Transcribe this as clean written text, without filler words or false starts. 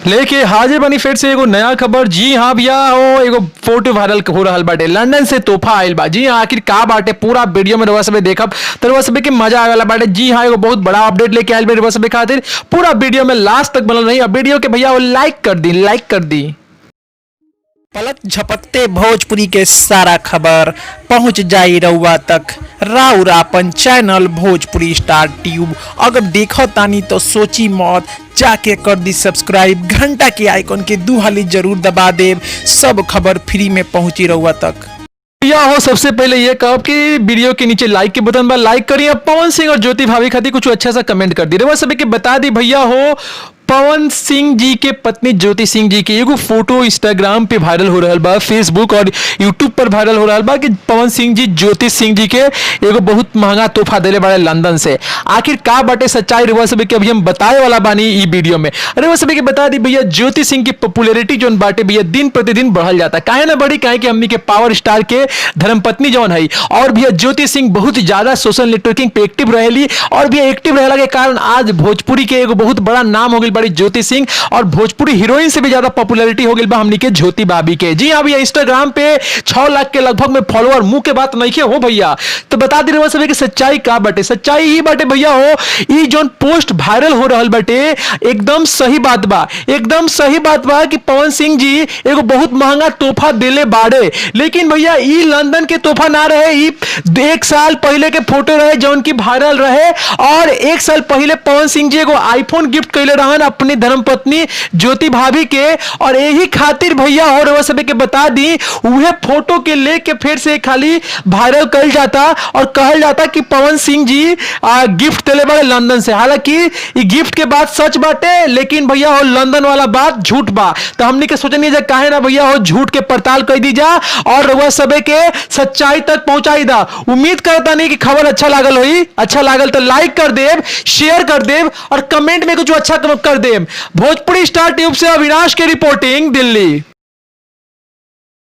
लेके हाजिर बनी फिर से एगो नया खबर। जी हाँ भैया, हो एगो फोटो वायरल हो रहल बाटे, लंदन से तोहफा आयल बा। जी हाँ, आखिर का बाटे पूरा वीडियो में रउआ सबे देखब तो रउआ सबे के मजा आवे वाला बाटे। जी हाँ, एगो बहुत बड़ा अपडेट लेके आयल बा रउआ सबे खातिर। पूरा वीडियो में लास्ट तक बनल रही। अब वीडियो के भैया वो लाइक कर दी। पलक झपकते भोजपुरी के सारा खबर पहुंच जाई रउआ तक। राउर आपन चैनल भोजपुरी स्टार ट्यूब अगर देखो तानी तो सोची मौत, जाके कर दी सब्सक्राइब, घंटा के आइकन के दू हाली जरूर दबा देव। सब खबर फ्री में पहुंची रउआ तक। भैया हो सबसे पहले ये कहब कि वीडियो के नीचे लाइक के बटन पर लाइक करिए। पवन सिंह और ज्योति भाभी खातिर कुछ अच्छा सा कमेंट कर दी। रउआ सभी के बता दी भैया हो, पवन सिंह जी के पत्नी ज्योति सिंह जी की एगो फोटो इंस्टाग्राम पे वायरल हो रहा बा, फेसबुक और यूट्यूब पर वायरल हो रहा बा कि पवन सिंह जी ज्योति सिंह जी के एगो बहुत महंगा तोहफा देले बाड़े लंदन से। आखिर का बाटे सच्चाई रउआ सभी के अभी हम बताए वाला बानी ई वीडियो में। रउआ सभी के बता दी भैया, ज्योति सिंह की पॉपुलैरिटी जोन बाटे भैया दिन प्रतिदिन बढ़ल जाता। काहे ना बढ़ी, काहे कि हमनी के पावर स्टार के धर्मपत्नी जौन है और भैया ज्योति सिंह बहुत ज्यादा सोशल नेटवर्किंग पे एक्टिव रहेली और भी एक्टिव रहेला के कारण आज भोजपुरी के एगो बहुत बड़ा नाम हो गई ज्योति सिंह और भोजपुरी हीरोइन से भी ज्यादा पॉपुलैरिटी हो गई बा हमनी के ज्योति भाभी के। जी हाँ भैया, इंस्टाग्राम पे 6 लाख के लगभग में फॉलोअर, मुंह के बात नहीं हो भैया। तो बता दी रउआ सभी कि सच्चाई का बाटे। सच्चाई ही बाटे भैया हो, ई जोन पोस्ट वायरल हो रहल बाटे एकदम सही बात बा, एकदम सही बात बा कि पवन सिंह जी एगो बहुत महंगा तोहफा देले बाड़े। लेकिन भैया ई लंदन के तोहफा ना रहे, ई 1 साल पहले के फोटो रहे जौन की वायरल रहे। और 1 साल पहले पवन सिंह जी एगो आईफोन गिफ्ट कैले रहन अपनी धर्मपत्नी ज्योति भाभी के। और यही खातिर भैया हो रउआ सभी के बता दी, उहे फोटो के लेके फिर से खाली वायरल कल जाता और कहल जाता कि पवन सिंह जी गिफ्ट देले बाड़े लंदन से। हालांकि ये गिफ्ट के बात सच बाटे, लेकिन भैया हो लंदन वाला बात झूठ बा। तो हमनी के सोचनी जा काहे ना भैया हो झूठ के पड़ताल कर दी जा और रउआ सभी के सच्चाई तक पहुंचाई दा। उम्मीद करता नहीं कि खबर अच्छा लागल होई। अच्छा लागल तो लाइक कर देव, शेयर कर देव और कमेंट में कुछ अच्छा कर देव। भोजपुरी स्टार ट्यूब से अविनाश की रिपोर्टिंग, दिल्ली।